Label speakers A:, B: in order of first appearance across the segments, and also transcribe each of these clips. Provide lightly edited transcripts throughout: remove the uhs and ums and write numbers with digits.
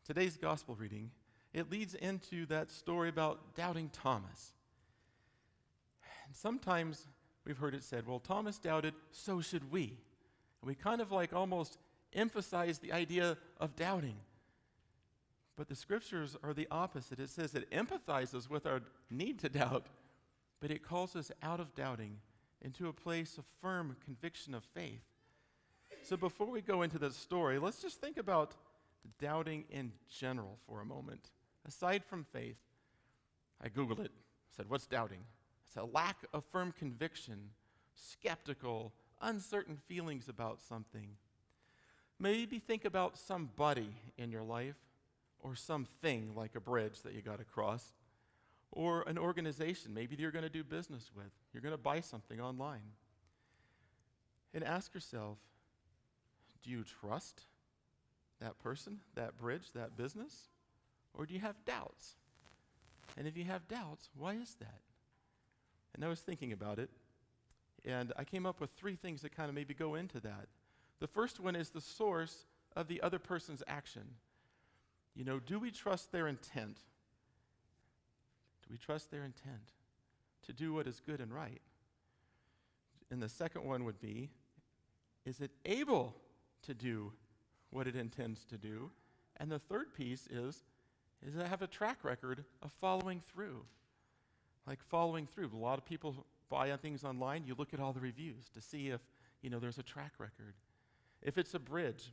A: today's gospel reading, it leads into that story about doubting Thomas. And sometimes we've heard it said, well, Thomas doubted, so should we. And we kind of like almost emphasize the idea of doubting. But the scriptures are the opposite. It says it empathizes with our need to doubt, but it calls us out of doubting into a place of firm conviction of faith. So before we go into this story, let's just think about doubting in general for a moment. Aside from faith, I Googled it, said, what's doubting? It's a lack of firm conviction, skeptical, uncertain feelings about something. Maybe think about somebody in your life, or something like a bridge that you got to cross, or an organization maybe that you're going to do business with. You're going to buy something online. And ask yourself, do you trust that person, that bridge, that business? Or do you have doubts? And if you have doubts, why is that? And I was thinking about it, and I came up with 3 things that kind of maybe go into that. The first one is the source of the other person's action. Do we trust their intent? Do we trust their intent to do what is good and right? And the second one would be, is it able to do what it intends to do? And the third piece is it have a track record of following through? Like following through. A lot of people buy things online. You look at all the reviews to see if, there's a track record. If it's a bridge,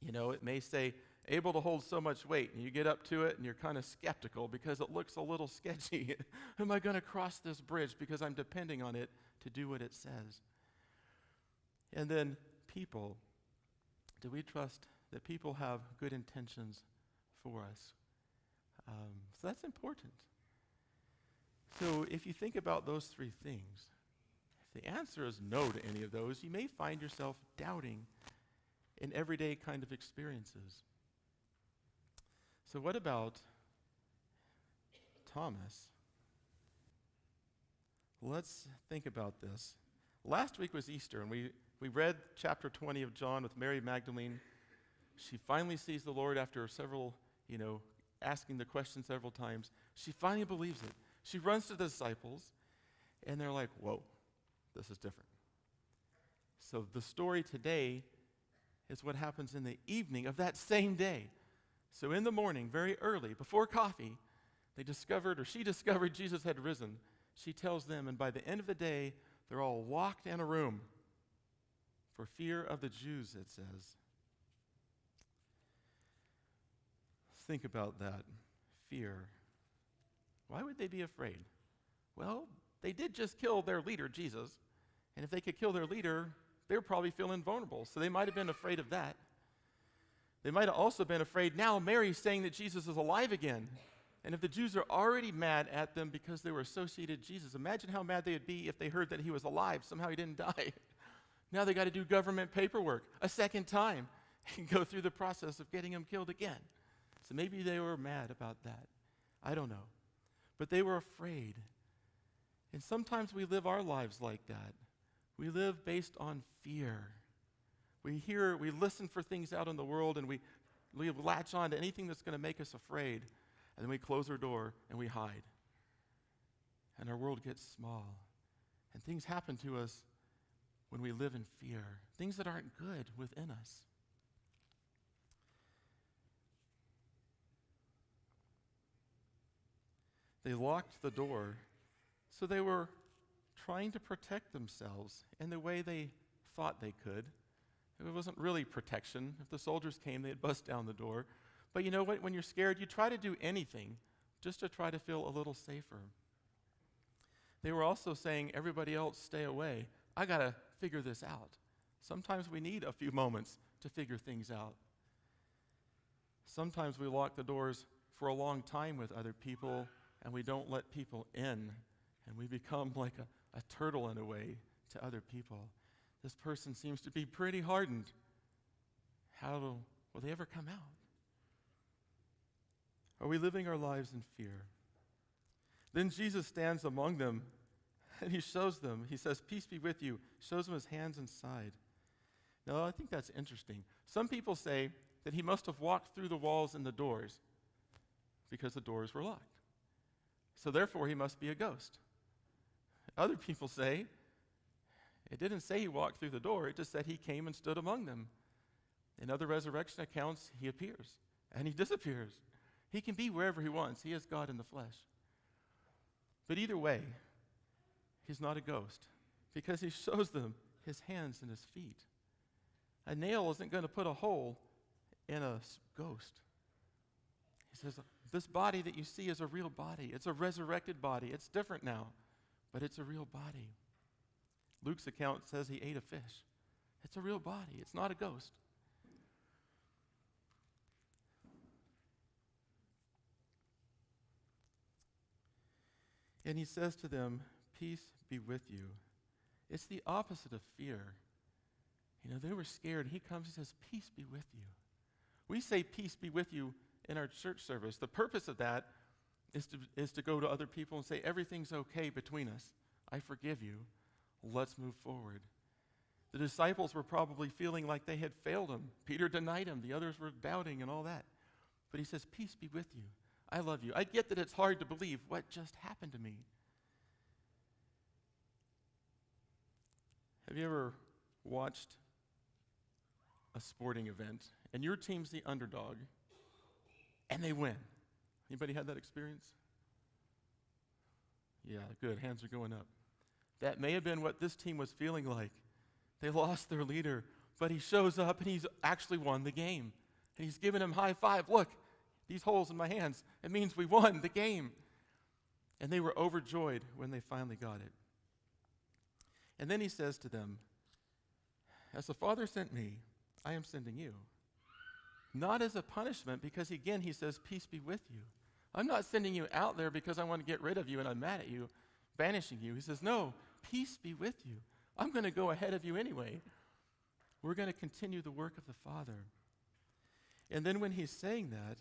A: it may say, able to hold so much weight, and you get up to it and you're kind of skeptical because it looks a little sketchy. Am I going to cross this bridge because I'm depending on it to do what it says? And then people. Do we trust that people have good intentions for us? So that's important. So if you think about those 3 things, if the answer is no to any of those, you may find yourself doubting in everyday kind of experiences. So what about Thomas? Let's think about this. Last week was Easter, and we read chapter 20 of John with Mary Magdalene. She finally sees the Lord after several, asking the question several times. She finally believes it. She runs to the disciples, and they're like, whoa, this is different. So the story today is what happens in the evening of that same day. So in the morning, very early, before coffee, she discovered Jesus had risen. She tells them, and by the end of the day, they're all locked in a room for fear of the Jews, it says. Think about that. Fear. Why would they be afraid? Well, they did just kill their leader, Jesus. And if they could kill their leader, they were probably feeling vulnerable. So they might have been afraid of that. They might have also been afraid now Mary's saying that Jesus is alive again. And if the Jews are already mad at them because they were associated with Jesus, imagine how mad they would be if they heard that he was alive. Somehow he didn't die. Now they got to do government paperwork a second time and go through the process of getting him killed again. So maybe they were mad about that. I don't know. But they were afraid. And sometimes we live our lives like that. We live based on fear. We listen for things out in the world, and we latch on to anything that's going to make us afraid. And then we close our door and we hide. And our world gets small. And things happen to us when we live in fear. Things that aren't good within us. They locked the door, so they were trying to protect themselves in the way they thought they could. It wasn't really protection. If the soldiers came, they'd bust down the door. But you know what? When you're scared, you try to do anything just to try to feel a little safer. They were also saying, everybody else stay away. I got to figure this out. Sometimes we need a few moments to figure things out. Sometimes we lock the doors for a long time with other people, and we don't let people in, and we become like a turtle in a way to other people. This person seems to be pretty hardened. How will they ever come out? Are we living our lives in fear? Then Jesus stands among them, and he shows them. He says, peace be with you. Shows them his hands and side. Now, I think that's interesting. Some people say that he must have walked through the walls and the doors because the doors were locked. So therefore, he must be a ghost. Other people say, it didn't say he walked through the door, it just said he came and stood among them. In other resurrection accounts, he appears and he disappears. He can be wherever he wants. He is God in the flesh. But either way, he's not a ghost because he shows them his hands and his feet. A nail isn't going to put a hole in a ghost. He says, this body that you see is a real body. It's a resurrected body. It's different now, but it's a real body. Luke's account says he ate a fish. It's a real body. It's not a ghost. And he says to them, peace be with you. It's the opposite of fear. You know, they were scared. He comes and says, peace be with you. We say peace be with you in our church service. The purpose of that is to go to other people and say, everything's okay between us. I forgive you. Let's move forward. The disciples were probably feeling like they had failed him. Peter denied him. The others were doubting and all that. But he says, peace be with you. I love you. I get that it's hard to believe what just happened to me. Have you ever watched a sporting event and your team's the underdog and they win? Anybody had that experience? Yeah, good. Hands are going up. That may have been what this team was feeling like. They lost their leader, but he shows up and he's actually won the game. And he's giving him high five. Look, these holes in my hands, it means we won the game. And they were overjoyed when they finally got it. And then he says to them, as the Father sent me, I am sending you. Not as a punishment, because again, he says, peace be with you. I'm not sending you out there because I want to get rid of you and I'm mad at you, banishing you. He says, no, peace be with you. I'm going to go ahead of you anyway. We're going to continue the work of the Father. And then when he's saying that,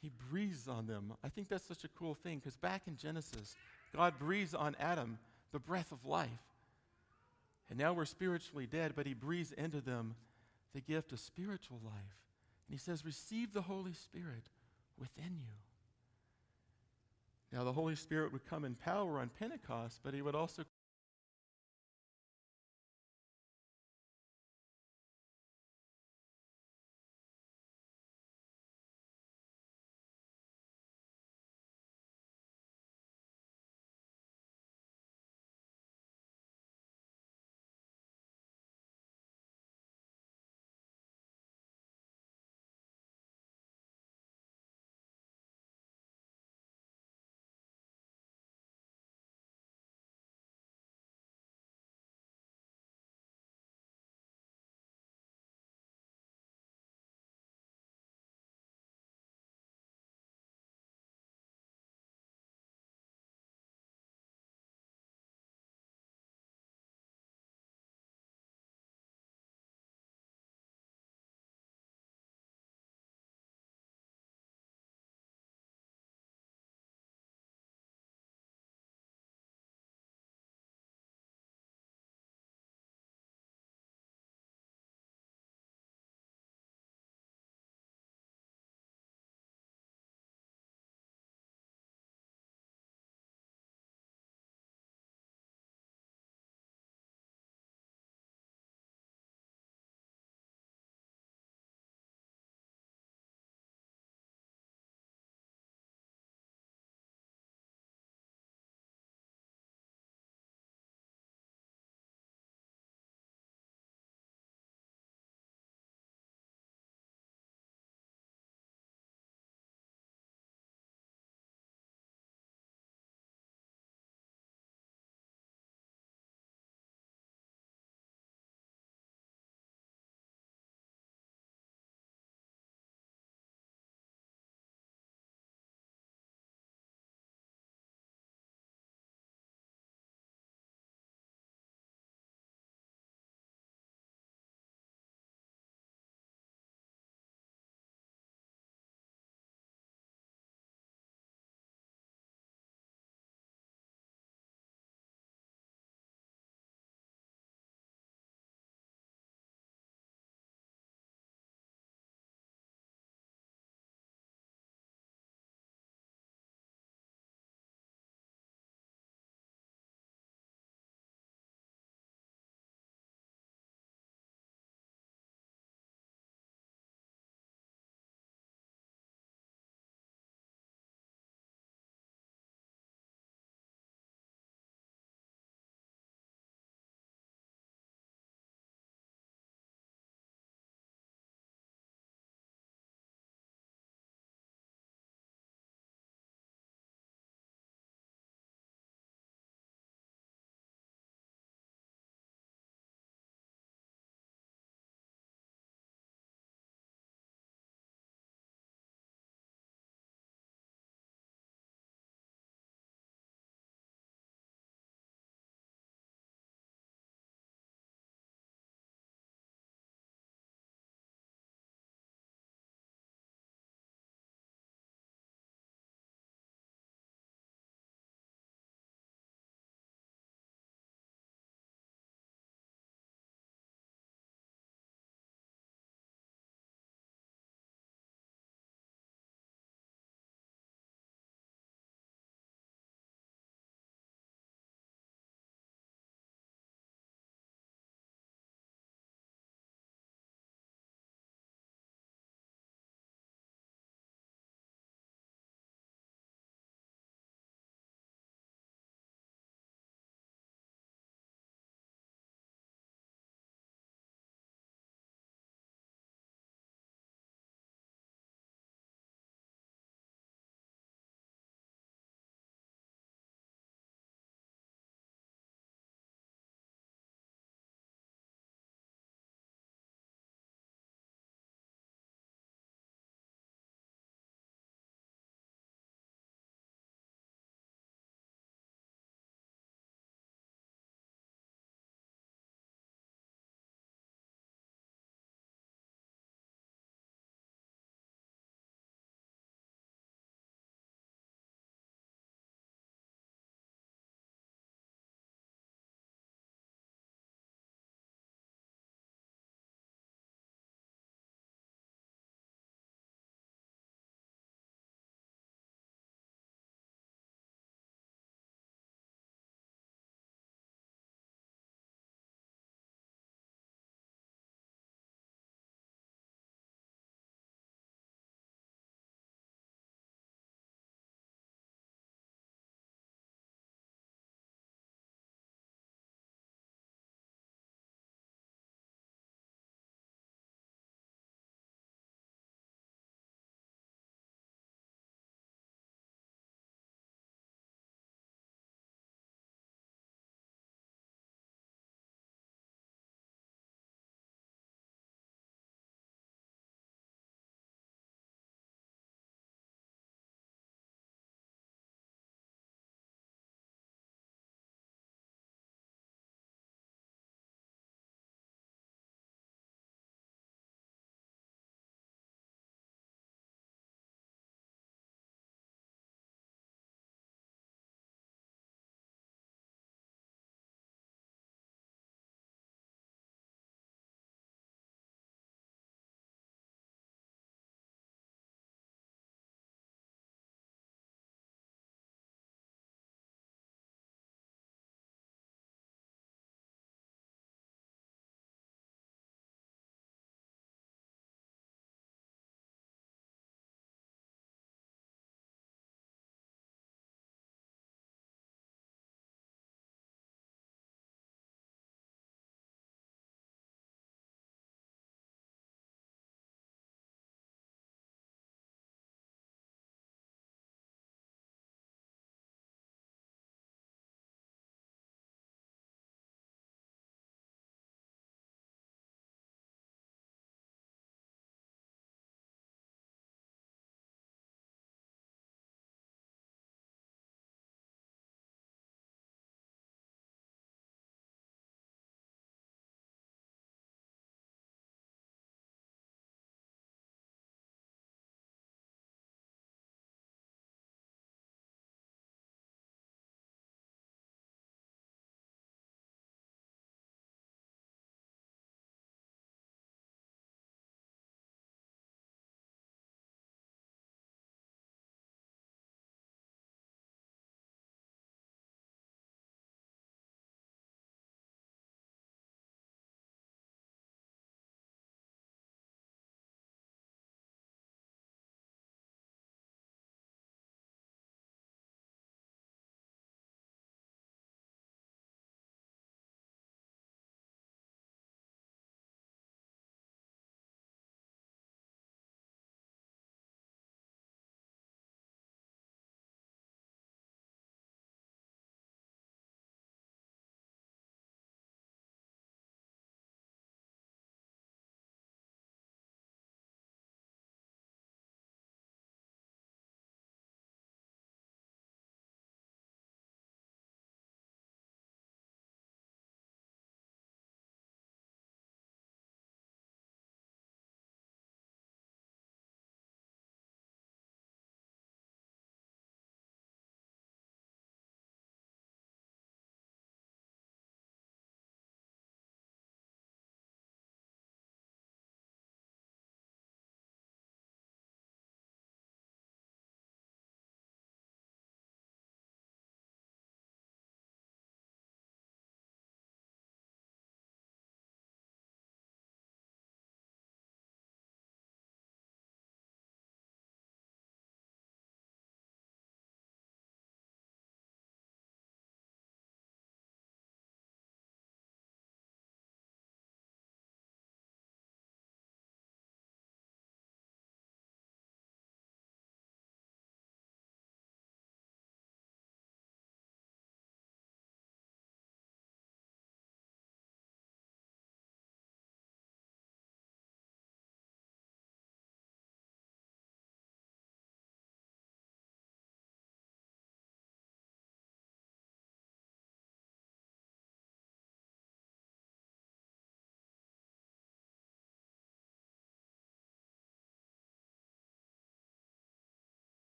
A: he breathes on them. I think that's such a cool thing, because back in Genesis, God breathes on Adam the breath of life. And now we're spiritually dead, but he breathes into them the gift of spiritual life. And he says, receive the Holy Spirit within you. Now the Holy Spirit would come in power on Pentecost, but he would also